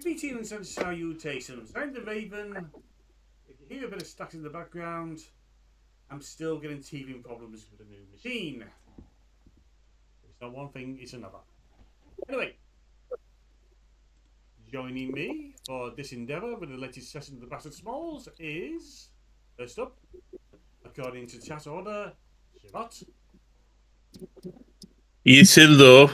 Greetings and salutations. I'm the Raven. If you hear a bit of static in the background, I'm still getting teething problems with the new machine. It's not one thing, it's another. Anyway, joining me for this endeavour with the latest session of the Bastard Smalls is, first up, according to chat order, Shirot. Yes, hello.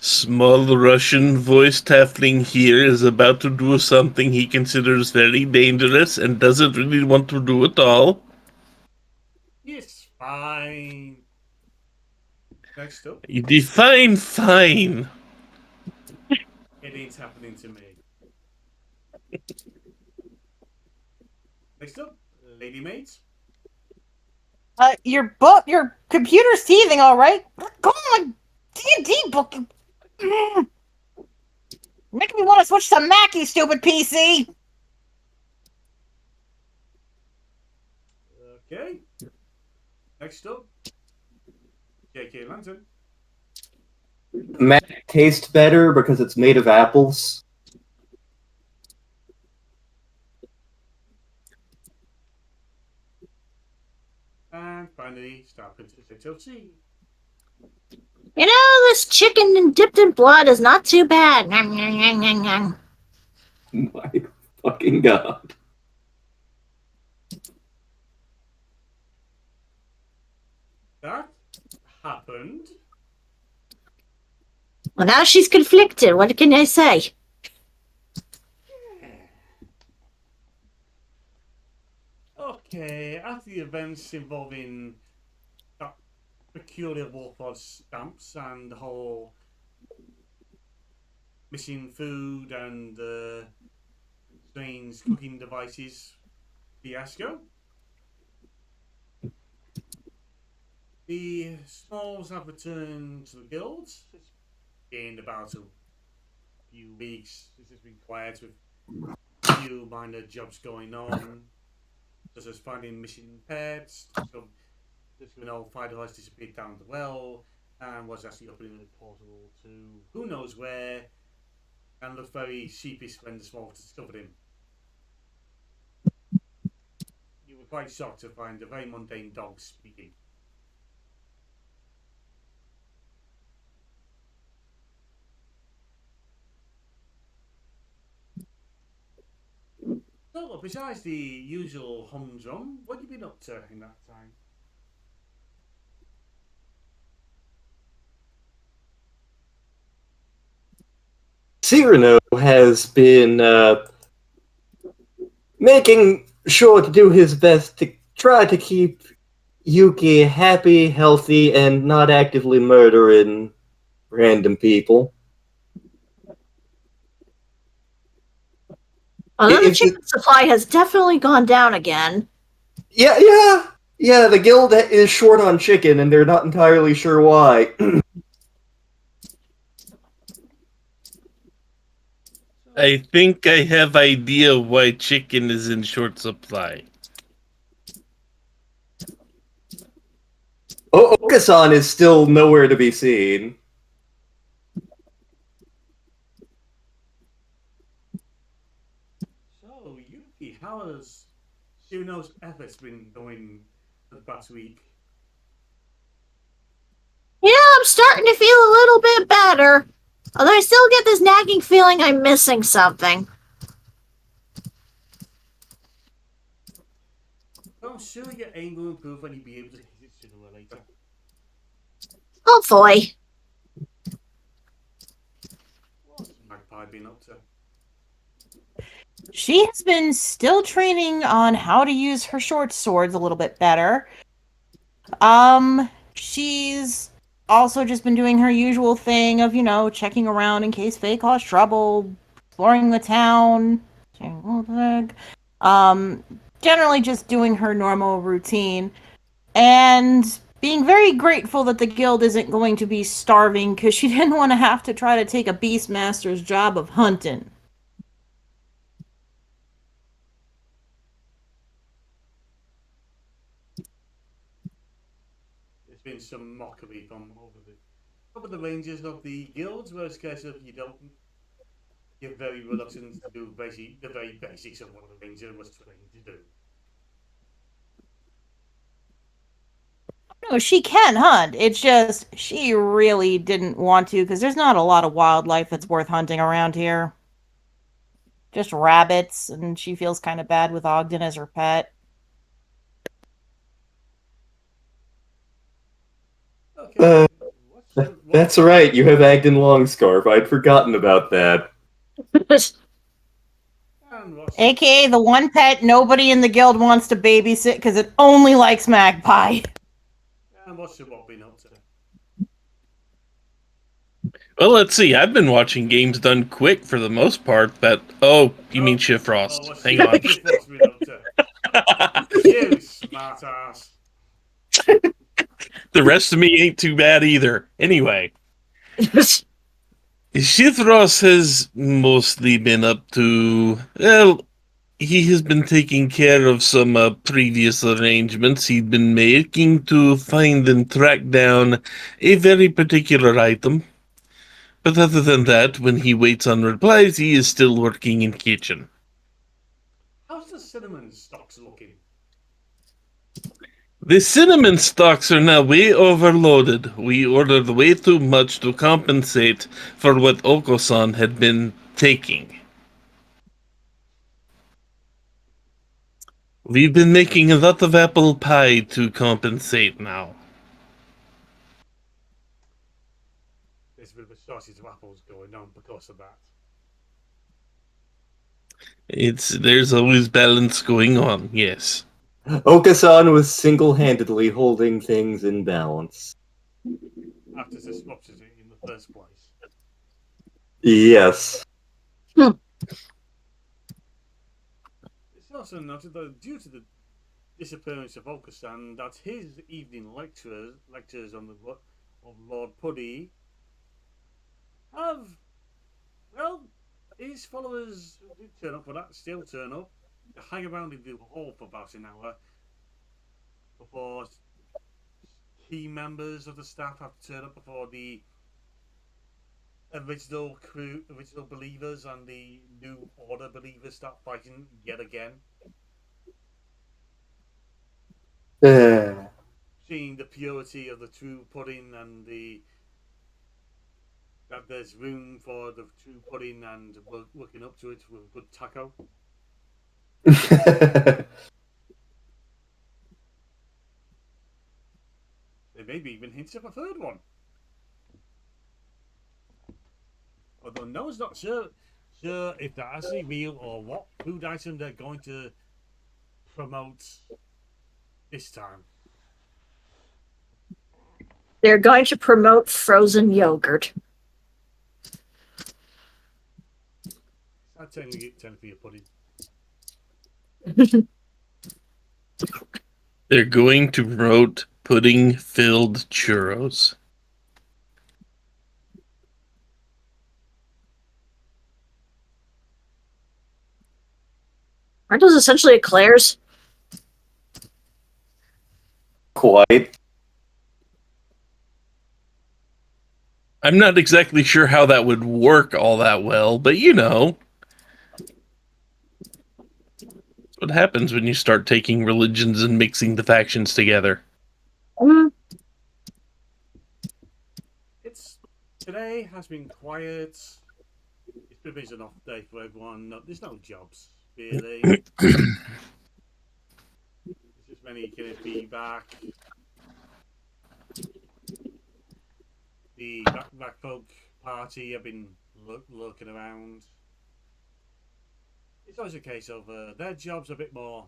Small Russian voiced halfling here is about to do something he considers very dangerous and doesn't really want to do at all. Yes, fine. Next up, You define fine. it ain't happening to me. Next up, Ladymage. Your computer's teething, all right? Go on, D&D book. Making me want to switch to Mac, you stupid PC. Okay. Next up, JKLantern. Mac tastes better because it's made of apples. And finally, StarprincessHLC. You know, this chicken dipped in blood is not too bad. Nom, nom, nom, nom, nom. My fucking god. That happened. Well, now she's conflicted. What can I say? Okay, after the events involving that peculiar Warpod stamps and the whole missing food and strange cooking devices fiasco, the Smalls have returned to the guilds. It's been about a few weeks. This has been quiet with a few minor jobs going on, such as finding missing pets. So just an old fighter has disappeared down the well and was actually opening a portal to who knows where, and looked very sheepish when the Smalls discovered him. You were quite shocked to find a very mundane dog speaking. So, besides the usual humdrum, what have you been up to in that time? Cyrano has been making sure to do his best to try to keep Yuki happy, healthy, and not actively murdering random people. Although the If chicken supply has definitely gone down again. Yeah, the guild is short on chicken, and they're not entirely sure why. I think I have idea why chicken is in short supply. Okasan is still nowhere to be seen. So, Yuki, how has Shino's efforts been going for the past week? Yeah, I'm starting to feel a little bit better. Although I still get this nagging feeling I'm missing something. I'm sure your aim will improve when you be able to hit it sooner or later. Hopefully. What's Magpie been up to? She has been still training on how to use her short swords a little bit better. She's also just been doing her usual thing of, checking around in case Faye caused trouble, exploring the town, generally just doing her normal routine, and being very grateful that the guild isn't going to be starving because she didn't want to have to try to take a beastmaster's job of hunting. There's been some mockery from over the rangers of the guilds, where it's a case of you you're very reluctant to do the very basics of what a ranger was trained to do. No, she can hunt. It's just she really didn't want to because there's not a lot of wildlife that's worth hunting around here. Just rabbits, and she feels kind of bad with Ogden as her pet. Okay. That's right, you have Agden Longscarf. I'd forgotten about that. And what's AKA the one pet nobody in the guild wants to babysit because it only likes Magpie. and what's your what been up to? Well, let's see. I've been watching games done quick for the most part, but you mean Shift Frost. what's Hang on. What's been up to? You smart ass. The rest of me ain't too bad either. Anyway, Shithros has mostly been up to, well, he has been taking care of some previous arrangements he'd been making to find and track down a very particular item. But other than that, when he waits on replies, he is still working in kitchen. How's the cinnamon stocks looking? The cinnamon stocks are now way overloaded. We ordered way too much to compensate for what Oko-san had been taking. We've been making a lot of apple pie to compensate now. There's a bit of a shortage of apples going on because of that. There's always balance going on, yes. Okasan was single-handedly holding things in balance. After disrupted it in the first place. Yes. It's also noted that due to the disappearance of Okasan, that his evening lectures on the of Lord Puddy have, well, his followers who did turn up for that still turn up. They hang around in the hall for about an hour before key members of the staff have to turn up before the original crew, original believers and the new order believers start fighting yet again. Seeing the purity of the true pudding and that there's room for the true pudding and working up to it with a good taco. There may be even hints of a third one. Although no one's not sure if they're actually real or what food item they're going to promote this time. They're going to promote frozen yogurt. I'd technically a pudding. They're going to promote pudding-filled churros. Aren't those essentially eclairs? Quite. I'm not exactly sure how that would work all that well, but you know. That's what happens when you start taking religions and mixing the factions together. Today has been quiet. It's been an off day for everyone. There's no jobs, really. There's just many getting feedback. The back folk party have been lurking around. It's always a case of their jobs a bit more.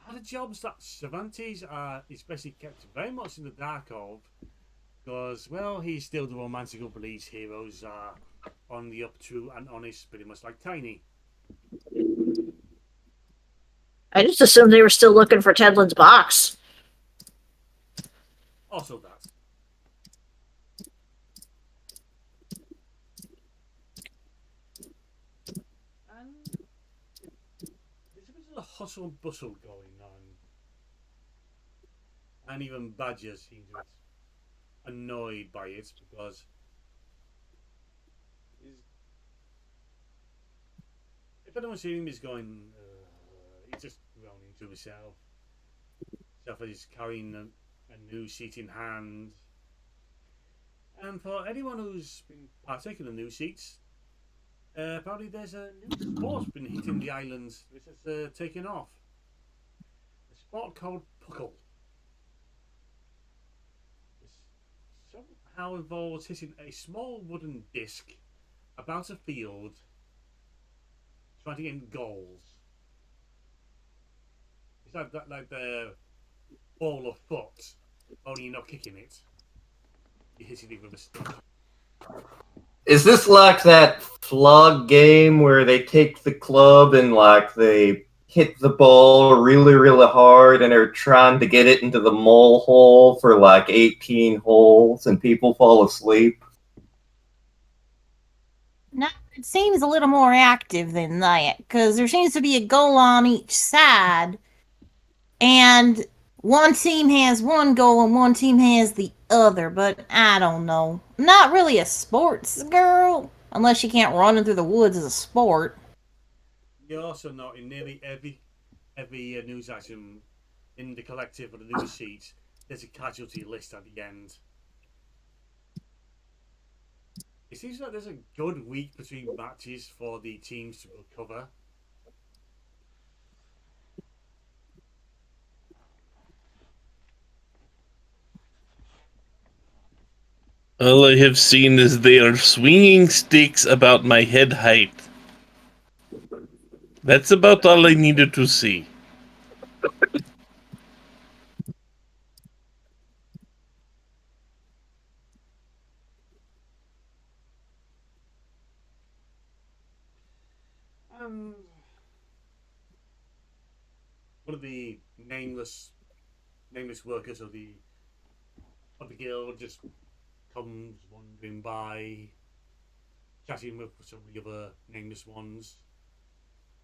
Are the jobs that Cervantes are especially kept very much in the dark of, because, well, he's still the romantical police heroes are on the up, true and honest, pretty much like Tiny. I just assumed they were still looking for Tedlin's box. Also that. And there's a bit of a hustle and bustle going on. And even Badger seems annoyed by it because If anyone's seeing him, he's going. He's just groaning to himself. He's carrying a new seat in hand. And for anyone who's been partaking in the new seats, apparently there's a new sport been hitting the islands, which has taken off. A sport called puckle. It somehow involves hitting a small wooden disc about a field, trying to get goals. It's like the ball of foot, only you're not kicking it. You're hitting it with a stick. Is this like that flog game where they take the club and like they hit the ball really, really hard and they're trying to get it into the mole hole for like 18 holes and people fall asleep? No, it seems a little more active than that, because there seems to be a goal on each side, and one team has one goal and one team has the other, but I don't know. I'm not really a sports girl, unless you can't run through the woods as a sport. You're also not in nearly every news item in the collective or the news sheet. There's a casualty list at the end. It seems like there's a good week between matches for the teams to recover. All I have seen is they are swinging sticks about my head height. That's about all I needed to see. One of the nameless workers of the guild just comes wandering by, chatting with some of the other nameless ones.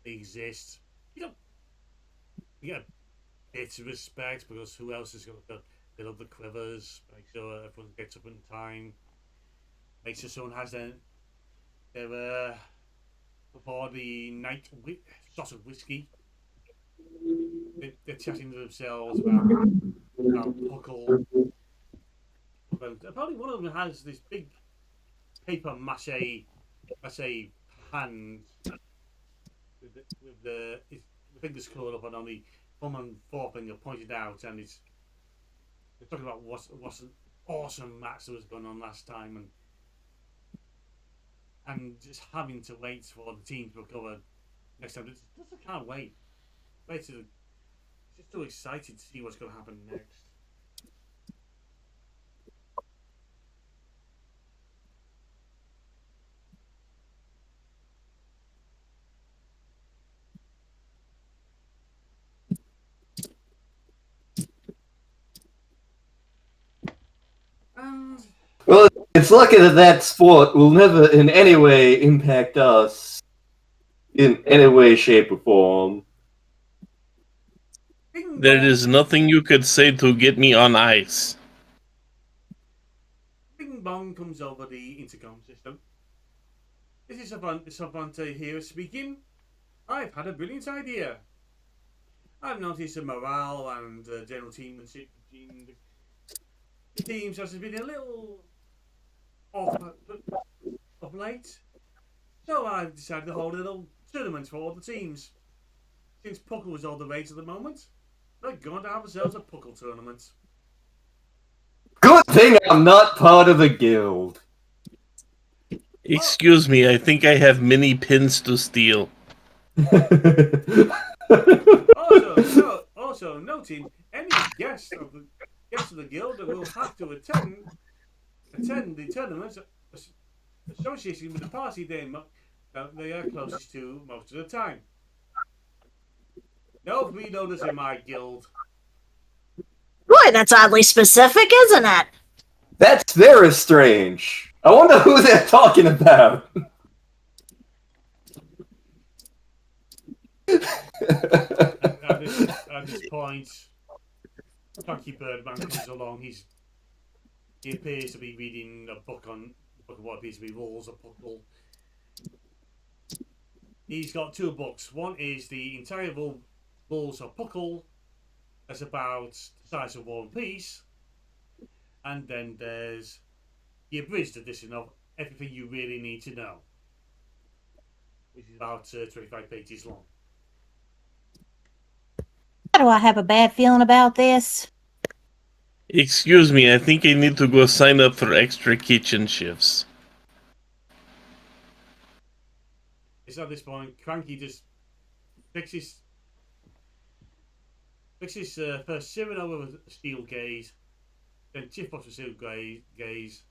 They exist. You get a bit of respect because who else is going to fill up the quivers, make sure everyone gets up in time, make sure someone has their before the night shot of whiskey. They're chatting to themselves about puckle. Apparently, one of them has this big paper mache hand with the fingers curled up and on the thumb and forefinger pointed out, and they're talking about what's an awesome match that was going on last time, and just having to wait for the team to recover next time. Just can't wait. Just so excited to see what's going to happen next. Well, it's lucky that sport will never in any way impact us in any way, shape, or form. There is nothing you could say to get me on ice. Bing Bong comes over the intercom system. This is Savante here speaking. I've had a brilliant idea. I've noticed the morale and general teammanship between the teams has been a little off of late. So I've decided to hold a little tournament for all the teams. Since puckle was all the rage at the moment, we're going to have ourselves a puckle tournament. Good thing I'm not part of the guild. Excuse me, I think I have many pins to steal. Also noting any guests of the guild that will have to attend the tournament associated with the party they are closest to most of the time. No freeloaders in my guild. Boy, that's oddly specific, isn't it? That's very strange. I wonder who they're talking about. At this point, Funky Birdman comes along. He appears to be reading a book of what appears to be rules of puckle. He's got 2 books. One is the entire Rules of Puckle. That's about the size of War and Peace. And then there's the abridged edition of Everything You Really Need to Know, which is about 25 pages long. Why do I have a bad feeling about this? Excuse me, I think I need to go sign up for extra kitchen shifts. It's at this point, Cranky just fixes first Cyrano with a steel gaze, then Chipbox with steel gaze,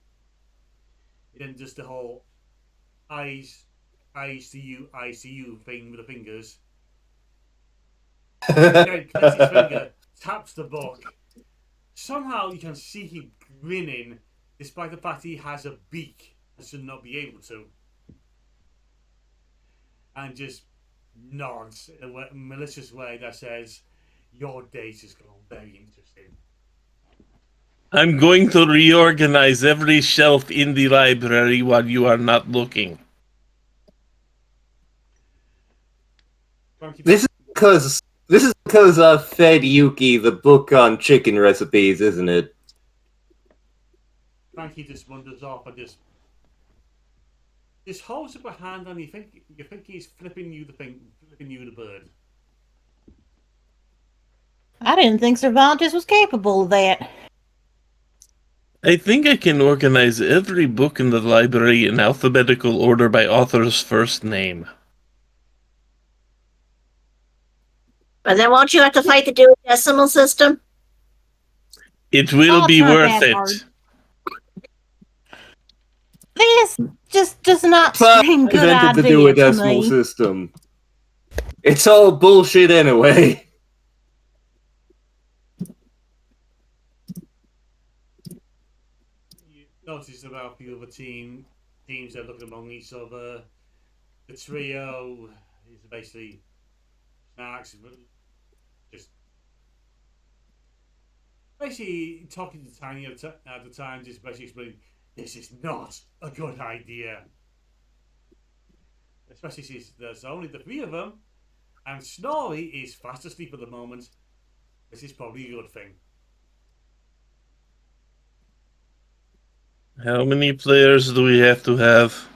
then just the whole eyes to you thing with the fingers. Then clicks his finger, taps the book. Somehow you can see him grinning, despite the fact he has a beak and should not be able to. And just nods in a malicious way that says, "Your date is going very interesting." I'm going to reorganize every shelf in the library while you are not looking. This is because I fed Yuki the book on chicken recipes, isn't it? Frankie just wanders off and just holds up a hand, and you think he's flipping you the bird. I didn't think Cervantes was capable of that. I think I can organize every book in the library in alphabetical order by author's first name. But then won't you have to fight the dual decimal system? It will Oh, be it's not worth that it. hard. This just does not Fuck scream good invented the idea to duodecimal me. system. It's all bullshit anyway. You notice about a few other teams that are looking among each other. The trio is basically snacks, just basically talking to Tiny at the time, just basically explaining this is not a good idea. Especially since there's only the 3 of them, and Snorri is fast asleep at the moment. This is probably a good thing. How many players do we have to have?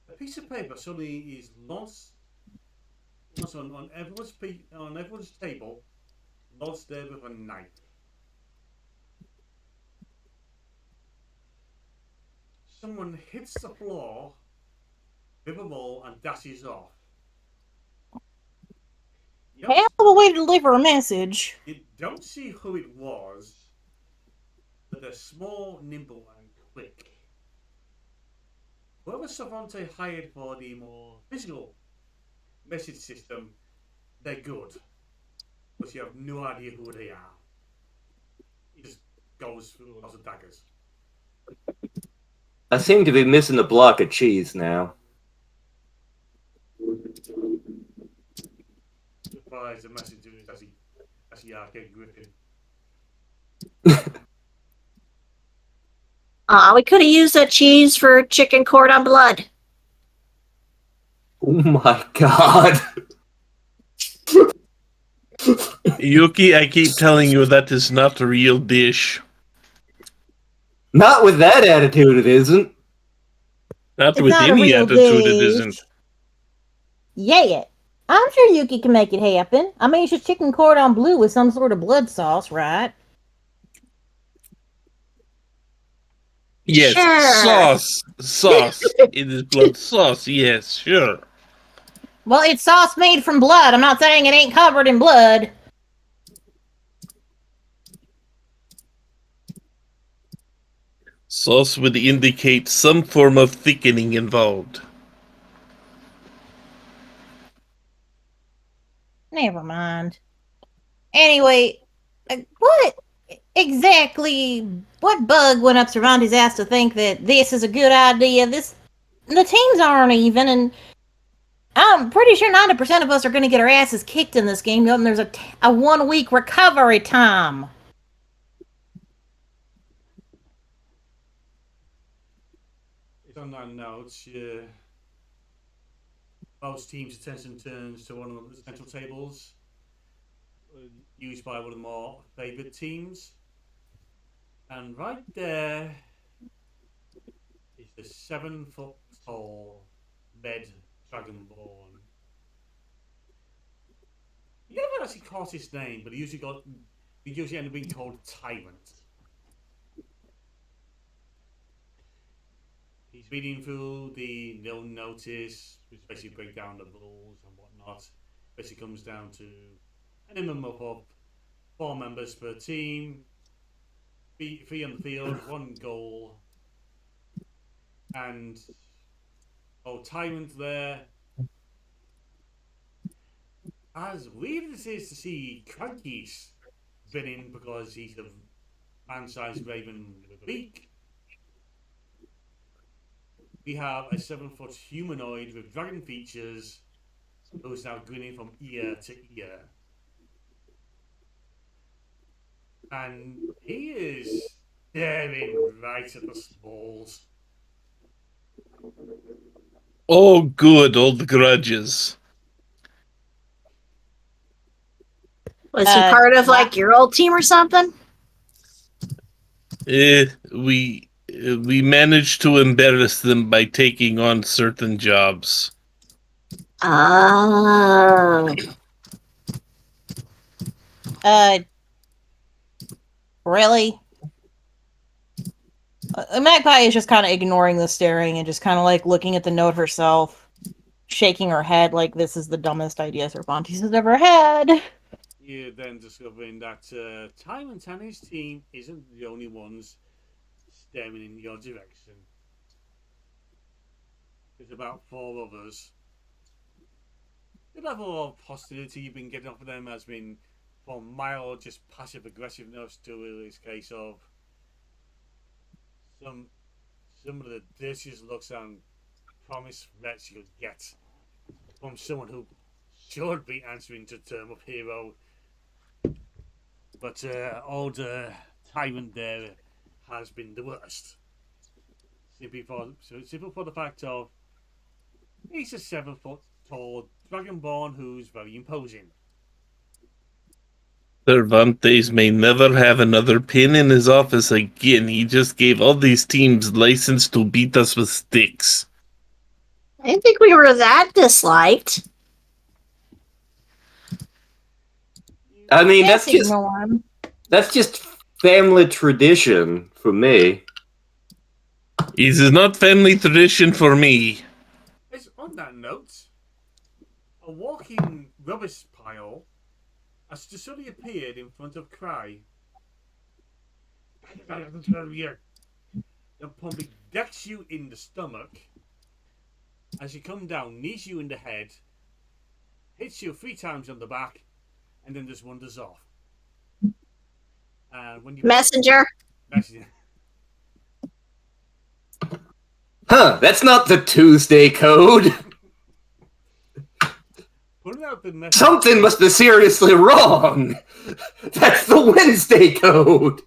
A piece of paper suddenly is lost on everyone's table, lost there with a knife. Someone hits the floor with a ball and dashes off. Hell of a way to deliver a message. You don't see who it was, but they're small, nimble, and quick. Whoever Savante hired for the more physical message system, they're good, but you have no idea who they are. He just goes through lots of daggers. I seem to be missing a block of cheese now. Surprise, the messenger is actually Arcade Griffin. We could have used that cheese for chicken cordon blood. Oh my god. Yuki, I keep telling you that is not a real dish. Not with that attitude, it isn't. Not It's with not a any real attitude, it dish. isn't. Yeah, I'm sure Yuki can make it happen. I mean, it's just chicken cordon bleu with some sort of blood sauce, right? Yes, Sure. sauce. It is blood sauce, yes, sure. Well, it's sauce made from blood. I'm not saying it ain't covered in blood. Sauce would indicate some form of thickening involved. Never mind. Anyway, what bug went up Cervantes' ass to think that this is a good idea? The teams aren't even, and I'm pretty sure 90% of us are going to get our asses kicked in this game, and there's a 1-week recovery time. on that note, most teams' attention turns to one of the central tables, used by one of the more favourite teams. And right there is the 7-foot tall red dragonborn. You never actually caught his name, but he usually ended up being called Tyrant. He's reading through the no notice, which basically break down the rules and whatnot. Basically comes down to a minimum of 4 members per team, 3 on the field, 1 goal, and Tyrant there. As weird as it is to see Cranky's been in because he's the man-sized raven with a beak, we have a 7-foot humanoid with dragon features who's now grinning from ear to ear. And he is staring right at the smalls. Oh, good, old grudges. Was he part of like your old team or something? We managed to embarrass them by taking on certain jobs. Oh. Really? Magpie is just kind of ignoring the staring and just kind of like looking at the note herself, shaking her head like this is the dumbest idea Cervantes has ever had. You're then discovering that Tyrant and his team isn't the only ones staring in your direction. There's about 4 others. The level of hostility you've been getting off of them has been from mild, just passive aggressiveness to this case of some of the dirtiest looks and promise threats you could get from someone who should be answering to the term of hero. But old Tyrant there has been the worst. Simply for the fact of he's a 7-foot tall dragonborn who's very imposing. Cervantes may never have another pin in his office again. He just gave all these teams license to beat us with sticks. I didn't think we were that disliked. I mean, that's just family tradition for me. It is not family tradition for me. It's on that note, a walking rubbish pile has just suddenly appeared in front of Cry. The pumping decks you in the stomach as you come down, knees you in the head, hits you 3 times on the back, and then just wanders off. When you Messenger. Huh, that's not the Tuesday code. Putting out the message. Something must be seriously wrong. That's the Wednesday code.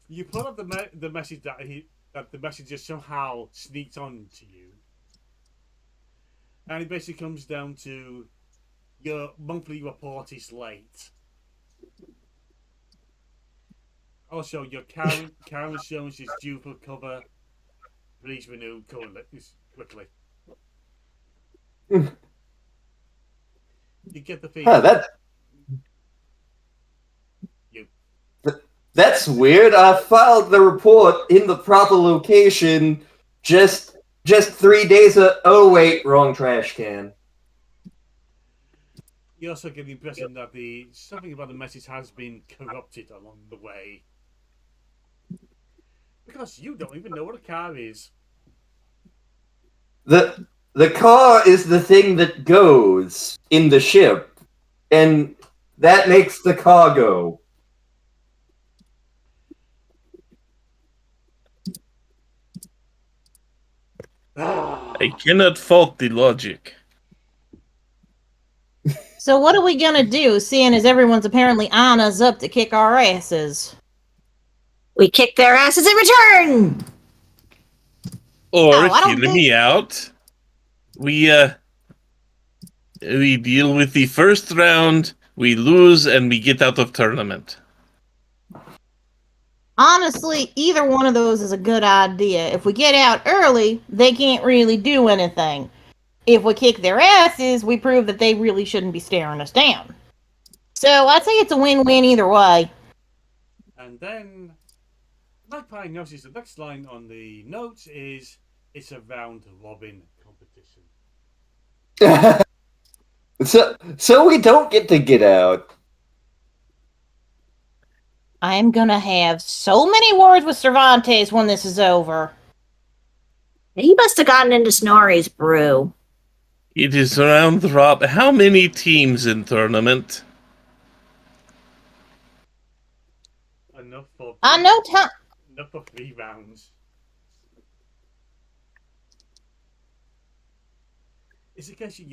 You pull up the message that the message just somehow sneaked on to you. And it basically comes down to your monthly report is late. Also, your car insurance is due for cover. Please renew quickly. You get the feeling. That's weird. I filed the report in the proper location just 3 days ago. Oh wait, wrong trash can. You also get the impression that something about the message has been corrupted along the way. Because you don't even know what a car is. The car is the thing that goes in the ship, and that makes the car go. I cannot fault the logic. So what are we gonna do, seeing as everyone's apparently on us up to kick our asses? We kick their asses in return! Or, No, I don't hear me out, we deal with the first round, we lose, and we get out of tournament. Honestly, either one of those is a good idea. If we get out early, they can't really do anything. If we kick their asses, we prove that they really shouldn't be staring us down. So I'd say it's a win-win either way. And then Magpie notices the next line on the notes is it's a round robin competition. So we don't get out. I'm gonna have so many words with Cervantes when this is over. He must have gotten into Snorri's brew. It is round robin. How many teams in tournament? Enough for I know enough for 3 rounds. It's a case of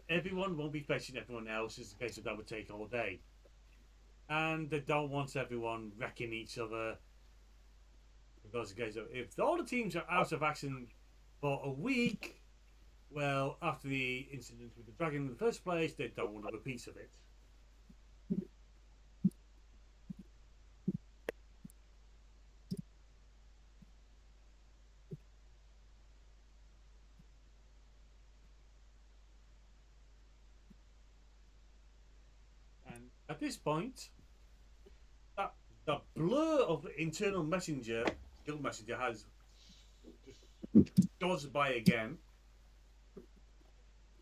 everyone won't be facing everyone else. It's a case of that would take all day. And they don't want everyone wrecking each other. Because if all the teams are out of action for a week, well, after the incident with the dragon in the first place, they don't want to have a piece of it. And at this point, the blur of the internal messenger, guild messenger, has just goes by again,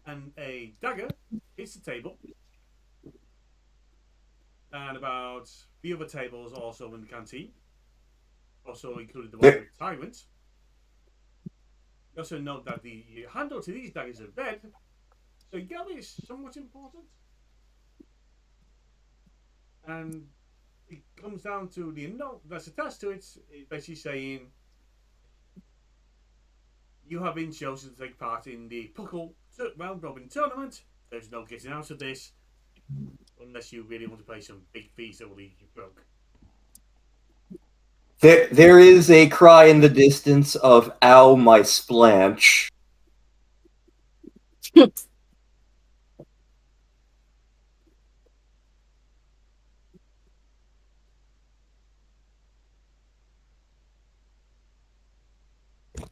and a dagger hits the table, and about 3 other tables also in the canteen, also included the one with Tyrant. You also note that the handle to these daggers are red, so yellow is somewhat important. And it comes down to the note that's attached to it, basically saying you have been chosen to take part in the Puckle round robin tournament. There's no getting out of this unless you really want to play some big fees that will leave you broke. There is a cry in the distance of "Ow, my splanch."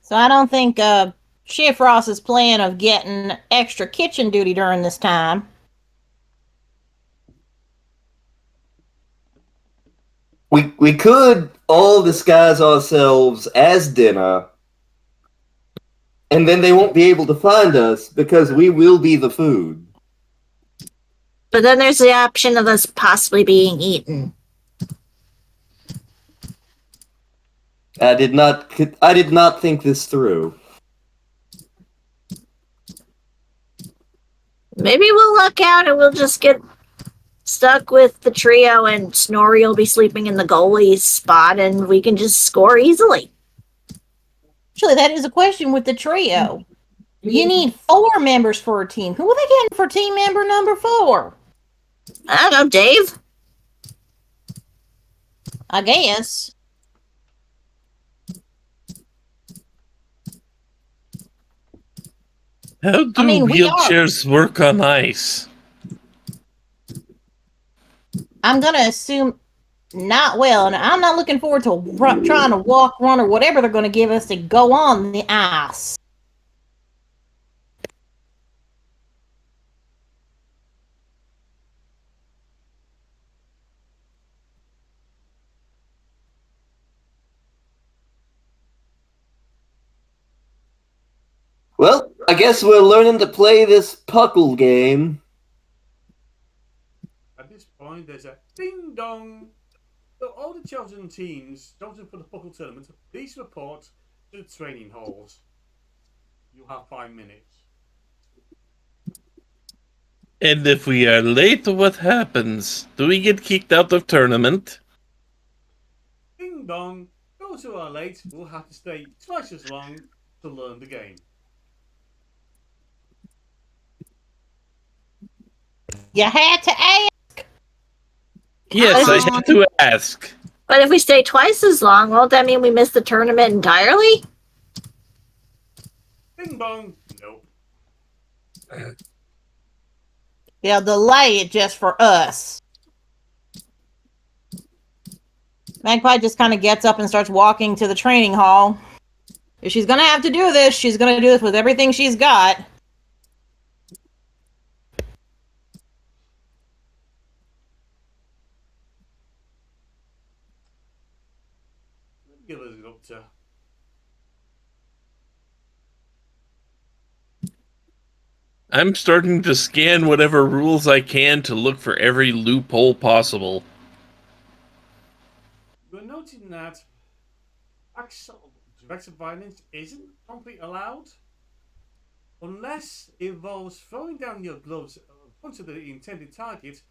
So I don't think Shifross's plan of getting extra kitchen duty during this time. We could all disguise ourselves as dinner, and then they won't be able to find us because we will be the food. But then there's the option of us possibly being eaten. I did not think this through. Maybe we'll luck out and we'll just get stuck with the trio and Snorri will be sleeping in the goalie's spot and we can just score easily. Actually, that is a question with the trio. You need 4 members for a team. Who are they getting for team member number 4? I don't know, Dave? I guess. How do wheelchairs work on ice? I'm going to assume not well, and I'm not looking forward to trying to walk, run, or whatever they're going to give us to go on the ice. Well, I guess we're learning to play this Puckle game. At this point, there's a ding dong. So all the chosen teams chosen for the Puckle tournament, please report to the training halls. You have 5 minutes. And if we are late, what happens? Do we get kicked out of tournament? Ding dong. Those who are late will have to stay twice as long to learn the game. You had to ask. Yes, I had to ask. But if we stay twice as long, won't that mean we miss the tournament entirely? Bing bong. Nope. They'll delay it just for us. Magpie just kind of gets up and starts walking to the training hall. If she's gonna have to do this, she's gonna do this with everything she's got. Give us an up to. I'm starting to scan whatever rules I can to look for every loophole possible. You're noting that acts of direct violence isn't completely allowed unless it involves throwing down your gloves in front of the intended target,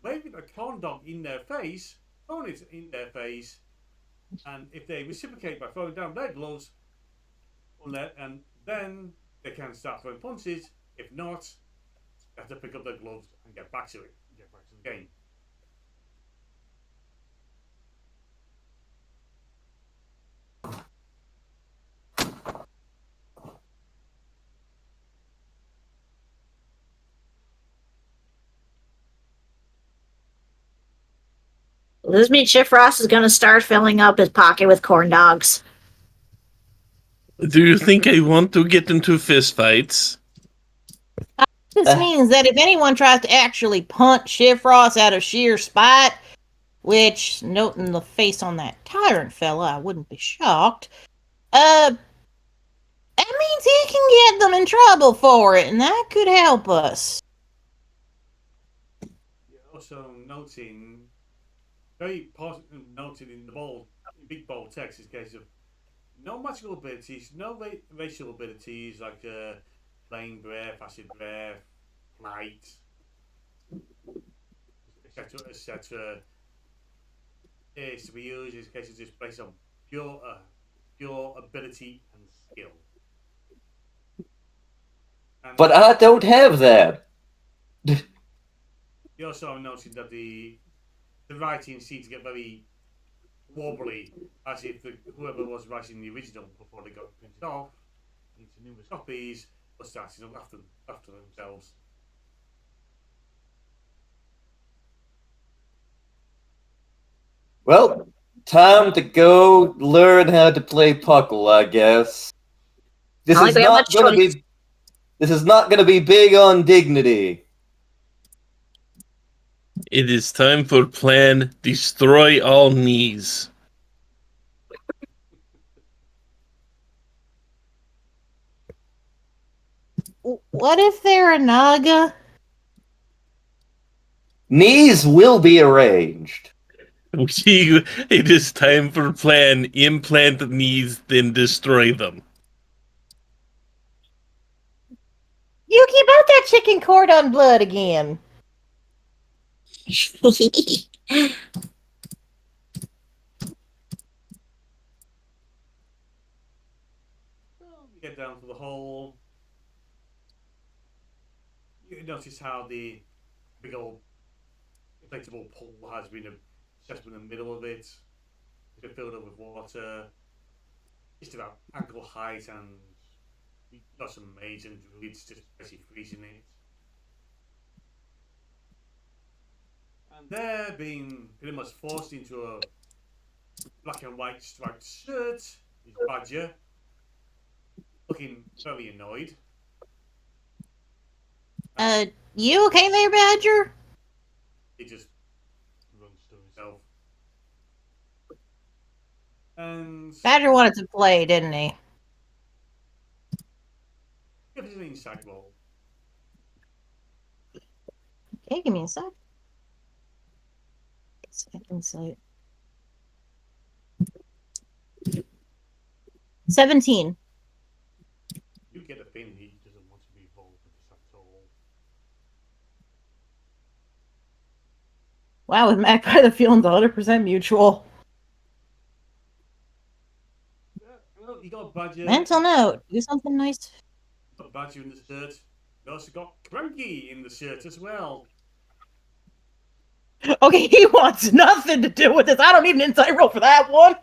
waving a corn dog in their face, throwing it in their face, and if they reciprocate by throwing down their gloves, and then they can start throwing punches. If not, they have to pick up their gloves and get back to it, get back to the game. This means Chef Ross is going to start filling up his pocket with corn dogs. Do you think I want to get into fistfights? This means that if anyone tries to actually punch Chef Ross out of sheer spite, which, noting the face on that tyrant fella, I wouldn't be shocked, that means he can get them in trouble for it, and that could help us. You're also noting, very positive noted in the bold, big bold text, is case of no magical abilities, no racial abilities like flame breath, acid breath, flight, etc., etc. Is to be used in cases just based on pure ability and skill. And But I don't have that. you also noted that the writing seemed to get very wobbly, as if whoever was writing the original before they got printed off into numerous copies was starting after themselves. Well, time to go learn how to play Puckle, I guess. This I is think we have not much gonna choice. be. This is not gonna be big on dignity. It is time for plan Destroy All Knees. What if they're a Naga? Knees will be arranged. It is time for plan Implant Knees, then destroy them. You keep out that chicken cordon blood again. Well, you get down to the hole. You notice how the big old inflatable pool has been set in the middle of it. It's been filled up with water, just about ankle height, and you've got some maids and druids just basically freezing it. And they're being pretty much forced into a black and white striped shirt is Badger, looking very annoyed. You okay there, Badger? He just runs to himself. And Badger wanted to play, didn't he? give us an insight roll. Okay, give me a sec. Insight. 17. You get a feeling he doesn't want to be involved with this at all. Wow, with Magpie, the feeling's 100% mutual. Yeah, well, you got Badger. Mental note. Do something nice. Got Badger in the shirt. You also got Cranky in the shirt as well. Okay, he wants nothing to do with this. I don't need an insight roll for that one.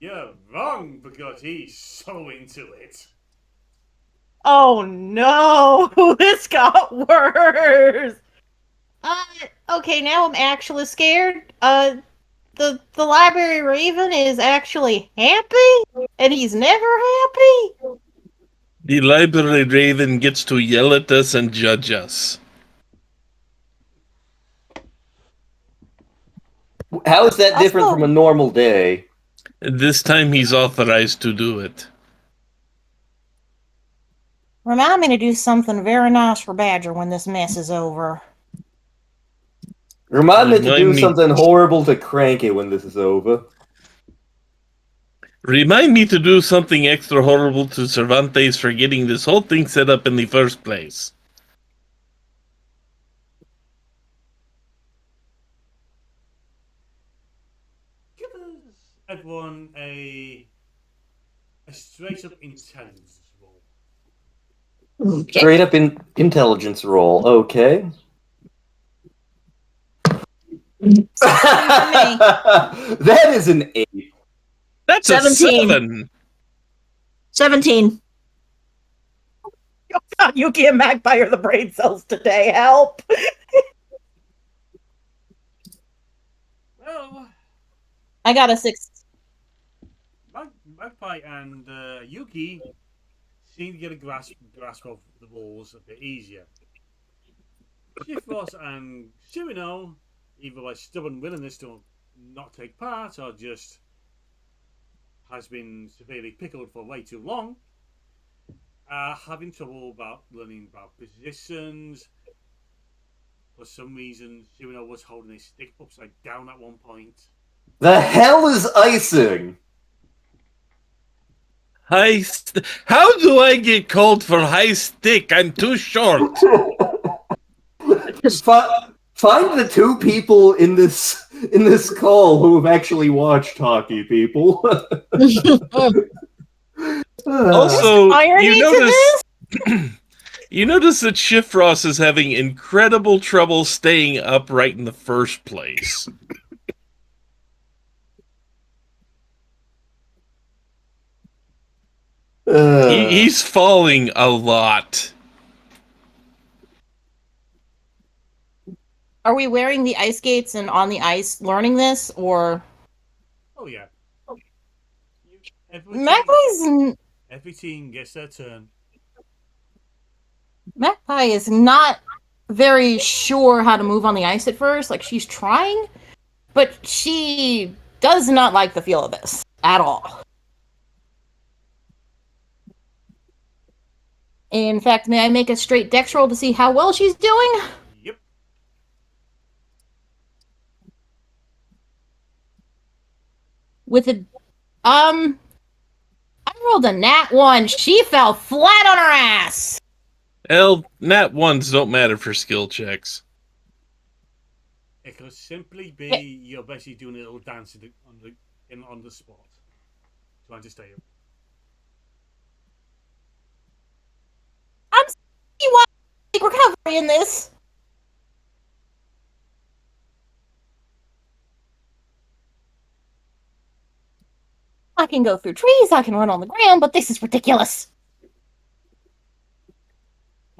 You're wrong because he's so into it. Oh no, this got worse. Okay, now I'm actually scared. The library raven is actually happy, and he's never happy. The library raven gets to yell at us and judge us. How is that different Also- from a normal day? This time he's authorized to do it. Remind me to do something very nice for Badger when this mess is over. Remind me to Remind do me- something horrible to Cranky when this is over. Remind me to do something extra horrible to Cervantes for getting this whole thing set up in the first place. Give us everyone a straight up intelligence roll. Okay. Straight up intelligence roll. Okay. That is an 8. That's 17. a 7. 17. Oh God, Yuki and Magpie are the brain cells today. Help! Well, I got a 6. Magpie and Yuki seem to get a grasp of the rules a bit easier. Shifros and Shirino, either by stubborn willingness to not take part or just has been severely pickled for way too long, are having trouble about learning about positions. For some reason, Shirino was holding his stick upside down at one point. The hell is icing? How do I get called for high stick? I'm too short. Find the 2 people in this call who have actually watched hockey, people. Also, irony you to notice you notice that Shifros is having incredible trouble staying upright in the first place. He's falling a lot. Are we wearing the ice skates and on the ice learning this, or Oh yeah. Every team gets their turn. Magpie is not very sure how to move on the ice at first. Like, she's trying, but she does not like the feel of this at all. In fact, may I make a straight dex roll to see how well she's doing? Yep. With a, I rolled a nat 1. She fell flat on her ass. Well, nat 1s don't matter for skill checks. It could simply be you're basically doing a little dance on the spot, trying to stay up. You want recovery in this? I can go through trees, I can run on the ground, but this is ridiculous.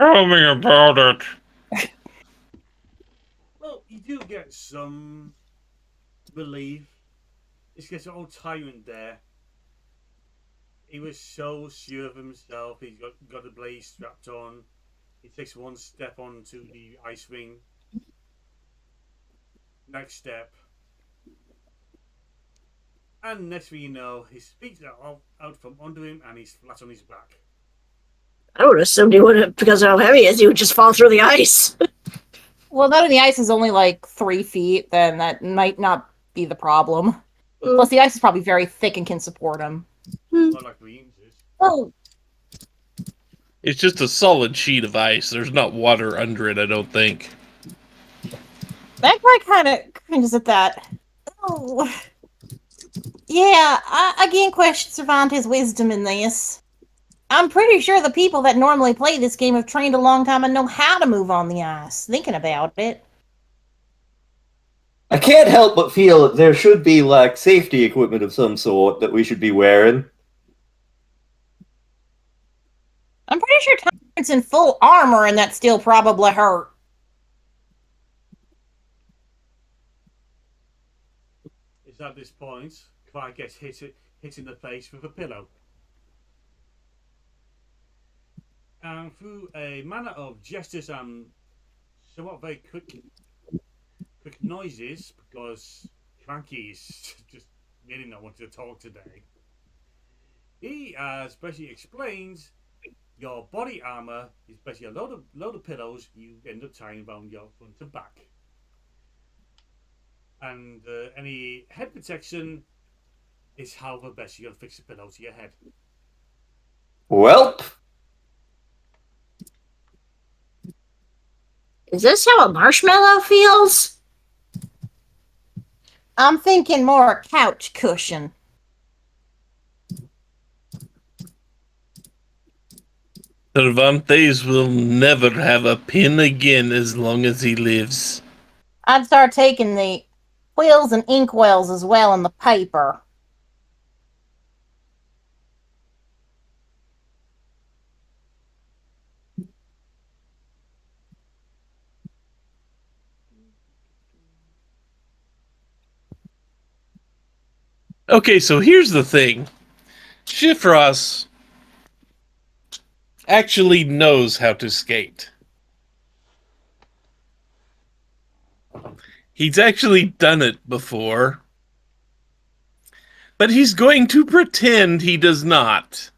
Tell me about it. Well, you do get some relief. It's gets old tyrant there. He was so sure of himself. He's got the blade strapped on. He takes one step onto the ice ring. Next step. And next thing you know, his feet are out from under him and he's flat on his back. I would assume he would have, because of how heavy he is, he would just fall through the ice. Well, that the ice is only like 3 feet, then that might not be the problem. Plus, the ice is probably very thick and can support him. Not like Reams is. Oh, It's just a solid sheet of ice. There's not water under it, I don't think. Magpie kind of cringes at that. Oh. Yeah, I again question Cervantes' wisdom in this. I'm pretty sure the people that normally play this game have trained a long time and know how to move on the ice. Thinking about it. I can't help but feel that there should be, like, safety equipment of some sort that we should be wearing. I'm pretty pretty sure Tyrant's in full armor and that still probably hurt. It's at this point, Clyde gets hit in the face with a pillow. And through a manner of gestures and somewhat very quick noises, because Cranky's just really not wanting to talk today, he basically explains your body armor is basically a load of pillows you end up tying around your front and back. And any head protection is however best you're going to fix the pillow to your head. Welp. Is this how a marshmallow feels? I'm thinking more a couch cushion. Cervantes will never have a pin again as long as he lives. I'd start taking the quills and inkwells as well in the paper. Okay, so here's the thing. Shifrost actually knows how to skate. He's actually done it before. But he's going to pretend he does not.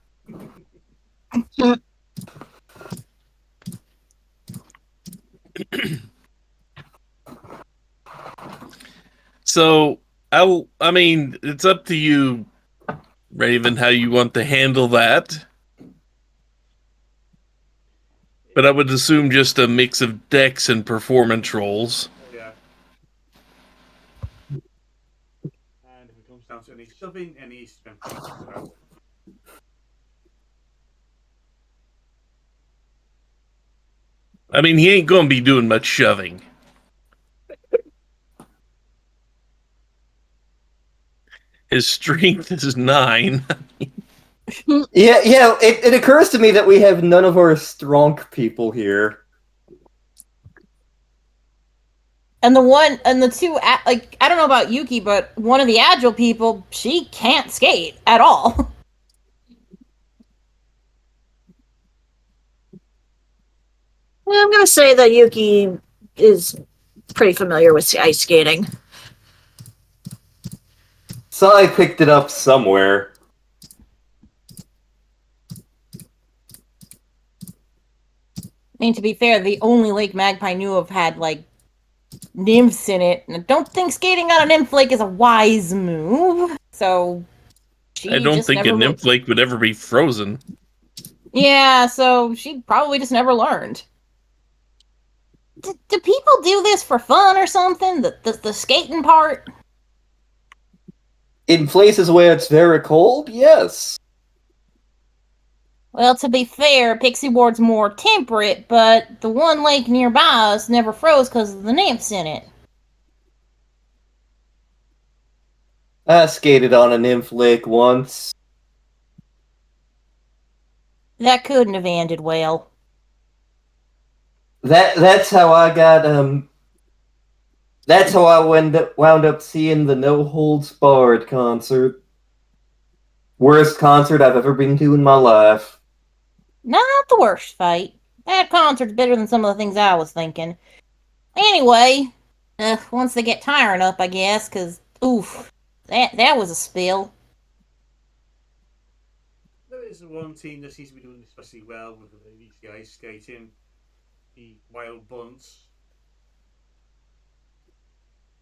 So, I mean, it's up to you, Raven, how you want to handle that. But I would assume just a mix of dex and performance rolls. Yeah. And if it comes down to any shoving, any strength. I mean, he ain't going to be doing much shoving. His strength is 9. Yeah. It occurs to me that we have none of our strong people here. And the two, like, I don't know about Yuki, but one of the agile people, she can't skate at all. Yeah, I'm gonna say that Yuki is pretty familiar with ice skating. So I picked it up somewhere. I mean, to be fair, the only lake Magpie knew of had, like, nymphs in it. And I don't think skating on a nymph lake is a wise move. So, I don't think a nymph lake would ever be frozen. Yeah, so she probably just never learned. Do people do this for fun or something? The skating part? In places where it's very cold, yes. Well, to be fair, Pixie Ward's more temperate, but the one lake nearby us never froze because of the nymphs in it. I skated on a nymph lake once. That couldn't have ended well. That's how I got That's how I wound up seeing the No Holds Barred concert. Worst concert I've ever been to in my life. Not the worst fight. That concert's better than some of the things I was thinking. Anyway, once they get tiring up, I guess, because, oof, that was a spill. There is one team that seems to be doing especially well with these guys skating. The Wild Bunts.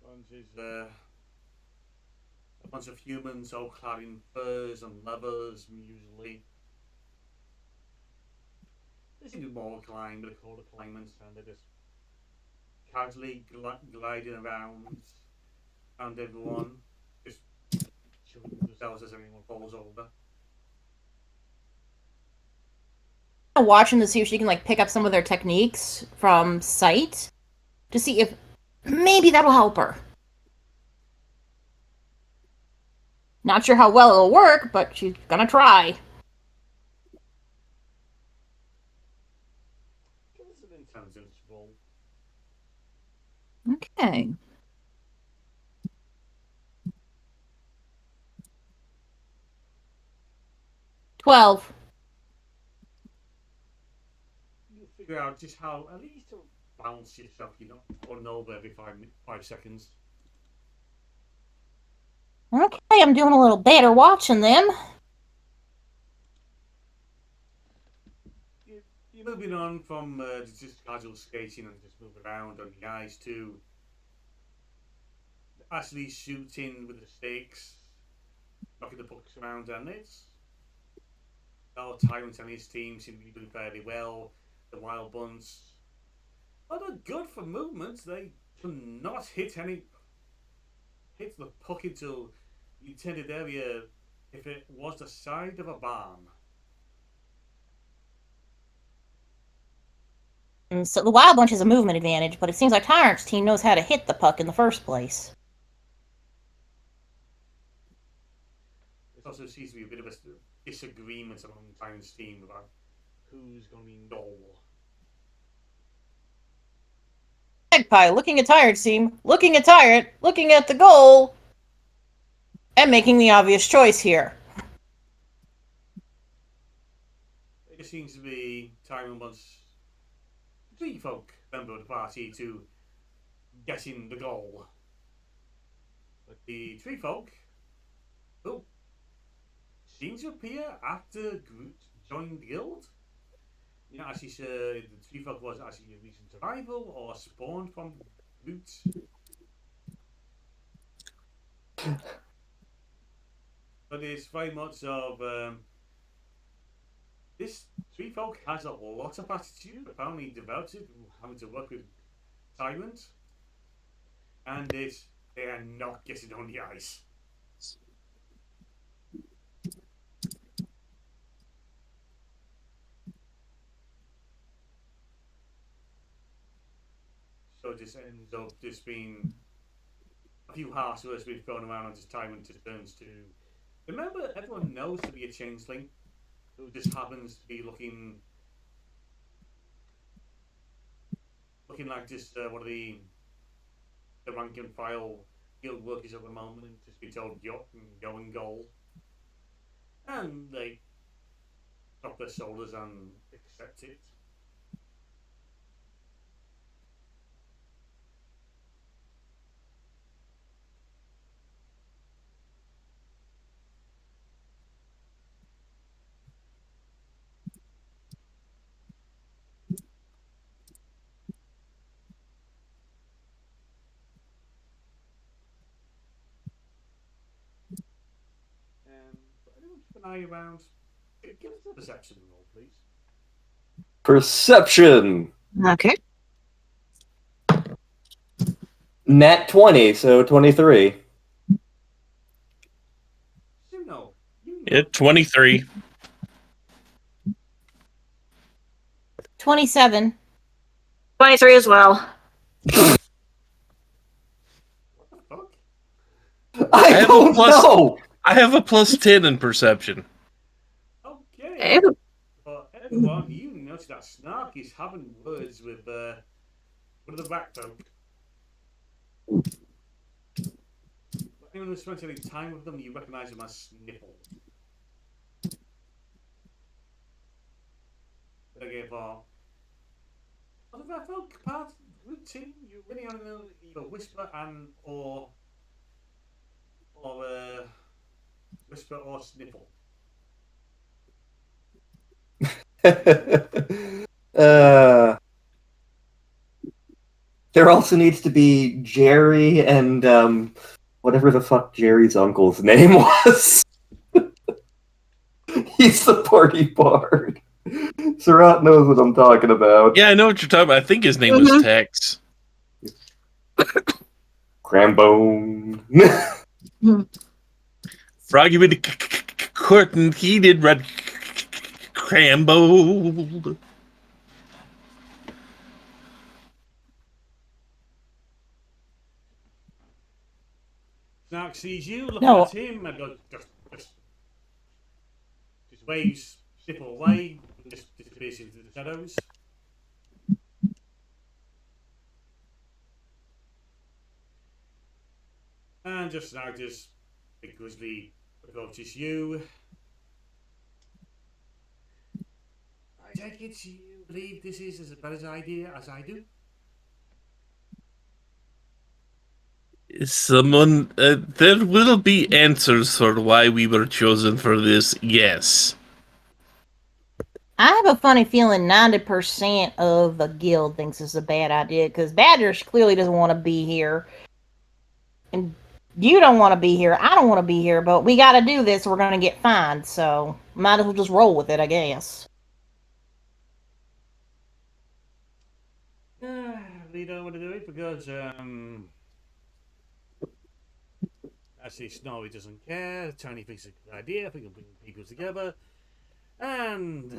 Bunch is a bunch of humans all clad in furs and leathers, usually. They seem to do more climb, but they call it climbers, and they're just casually gliding around everyone, just shooting themselves as everyone falls over. Watching to see if she can, like, pick up some of their techniques from sight to see if maybe that'll help her. Not sure how well it'll work, but she's gonna try. Okay. $12. You figure out just how at least to bounce yourself, you know, falling over every 5 seconds. Okay, I'm doing a little better watching them. You're moving on from just casual skating and just moving around on the ice to actually shooting with the stakes, knocking the pucks around, and it's Tyrant and his team seem to be doing fairly well. The Wild Buns, well, they're good for movements. They do not hit the puck into the intended area if it was the side of a barn. And so the Wild Bunch has a movement advantage, but it seems like Tyrant's team knows how to hit the puck in the first place. There also seems to be a bit of a disagreement among Tyrant's team about who's going to be in goal. Magpie looking at Tyrant's team, looking at Tyrant, looking at the goal, and making the obvious choice here. It seems to be Tyrant wants three folk member of the party to get in the goal. But the tree folk seems to appear after Groot joined the guild. You know, actually, the tree folk was actually a recent arrival or spawned from Groot. But it's very much of this tree folk has a lot of attitude. Apparently, developed it having to work with Tyrant, and they are not getting on the ice. So it just ends up just being a few harsh words being thrown around, and just Tyrant just turns to. Remember, everyone knows to be a changeling who just happens to be looking like just one of the rank and file guild workers at the moment, and just be told go and goal, and they drop their shoulders and accept it. Anyone keep an eye around? Give us a perception roll, please. Perception. Okay. Nat 20, so 23. Suno, Yeah, 23. 27. 23 as well. What the fuck? I have a don't plus- know. I have a plus 10 in perception. Okay. But everyone, you notice that Snark is having words with one of the back folk. But anyone who spent any time with them, you recognise them as Snipple. Again, for other back folk part routine, you really only know either Whisper and or Whisper or Snipple. There also needs to be Jerry and whatever the fuck Jerry's uncle's name was. He's the party bard. Surratt knows what I'm talking about. Yeah, I know what you're talking about. I think his name was Tex. Crambone. Froggy with the curtain, he did red Crambo. Snark sees you, looking No. at him, and goes, just waves Snipple away, and just disappears into the shadows. And just now, this big grizzly approaches you. I take it you believe this is as bad an idea as I do? Someone, there will be answers for why we were chosen for this, yes. I have a funny feeling 90% of the guild thinks it's a bad idea because Badger clearly doesn't want to be here. And you don't want to be here. I don't want to be here, but we got to do this. Or we're going to get fined, so might as well just roll with it, I guess. We don't want to do it because, I see Snowy doesn't care. Tiny thinks it's a good idea. We can bring people together. And,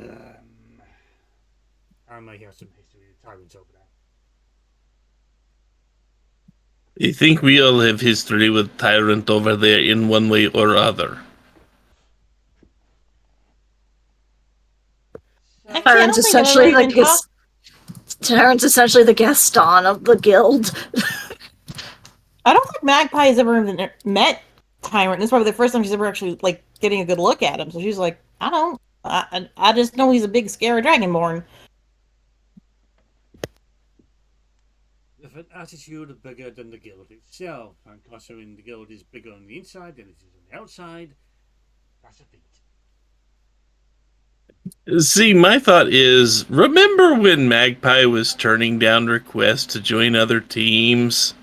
I may have some history with tyrants over there. I think we all have history with Tyrant over there in one way or other. Actually, I don't think I've ever even talked. Tyrant's essentially the Gaston of the guild. I don't think Magpie has ever even met Tyrant. This is probably the first time she's ever actually like getting a good look at him. So she's like, I just know he's a big scary dragonborn. With an attitude bigger than the guild itself, and considering the guild is bigger on the inside than it is on the outside, that's a feat. See, my thought is, remember when Magpie was turning down requests to join other teams?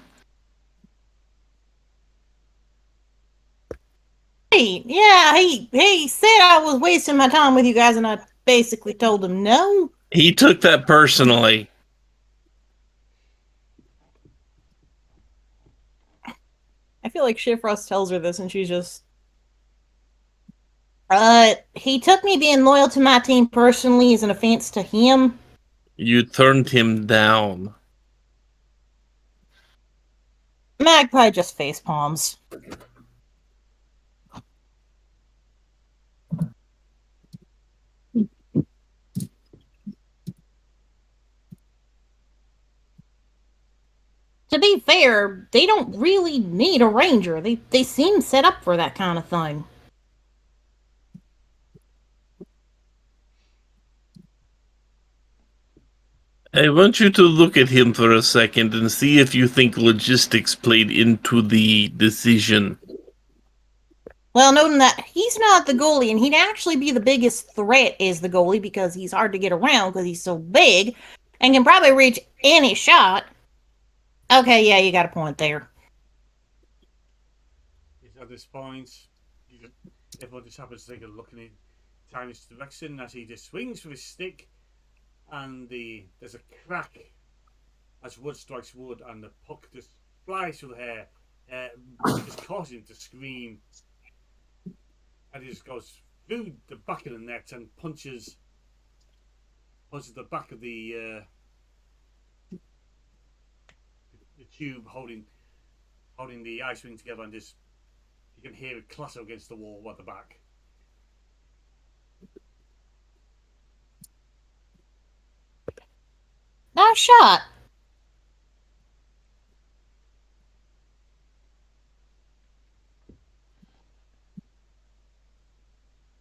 Yeah, he said I was wasting my time with you guys, and I basically told him no. He took that personally. I feel like Shifrost tells her this, and she's just... he took me being loyal to my team personally as an offense to him. You turned him down. Magpie just face palms. To be fair, they don't really need a ranger. They seem set up for that kind of thing. I want you to look at him for a second and see if you think logistics played into the decision. Well, noting that he's not the goalie, and he'd actually be the biggest threat as the goalie because he's hard to get around because he's so big and can probably reach any shot. Okay, yeah, you got a point there. At this point, everyone just happens to take a look in Tiny's direction as he just swings with his stick, and there's a crack as wood strikes wood, and the puck just flies through the hair, just causing him to scream. And he just goes through the back of the net and punches the back of the tube holding the ice ring together, and just you can hear it clatter against the wall at the back. Nice shot.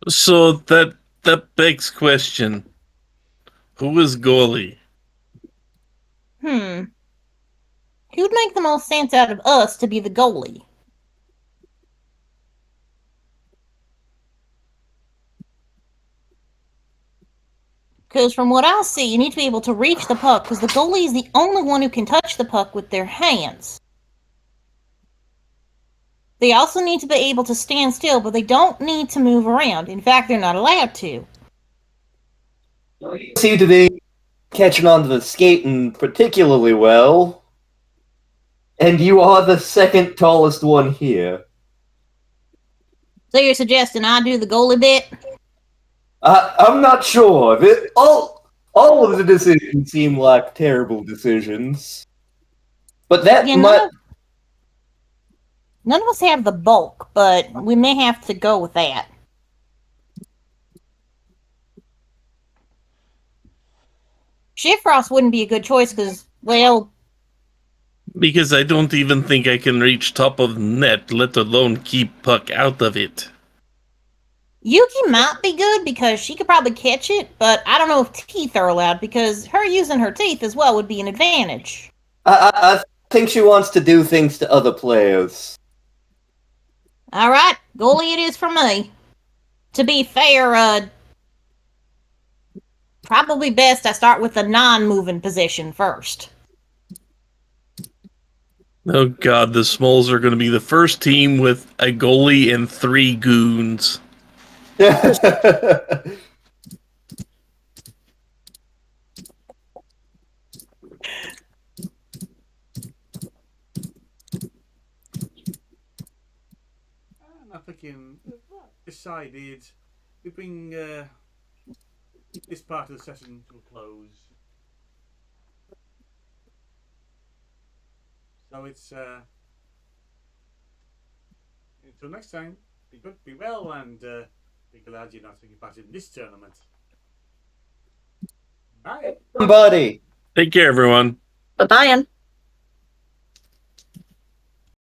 So that begs question. Who is goalie? Who'd make the most sense out of us to be the goalie? Because from what I see, you need to be able to reach the puck, because the goalie is the only one who can touch the puck with their hands. They also need to be able to stand still, but they don't need to move around. In fact, they're not allowed to. You seem to be catching on to the skating particularly well. And you are the second tallest one here. So you're suggesting I do the goalie bit? I'm not sure. All of the decisions seem like terrible decisions. But that Yeah, might... None of us have the bulk, but we may have to go with that. Shifrost wouldn't be a good choice because, well, Because I don't even think I can reach top of net, let alone keep puck out of it. Yuki might be good because she could probably catch it, but I don't know if teeth are allowed because her using her teeth as well would be an advantage. I think she wants to do things to other players. All right, goalie it is for me. To be fair, probably best I start with the non-moving position first. Oh god, the Smalls are going to be the first team with a goalie and 3 goons. I'm thinking, decided we bring this part of the session to a close. So it's until next time, be good, be well, and be glad you're not taking part in this tournament. Bye. Buddy. Take care, everyone. Bye-bye.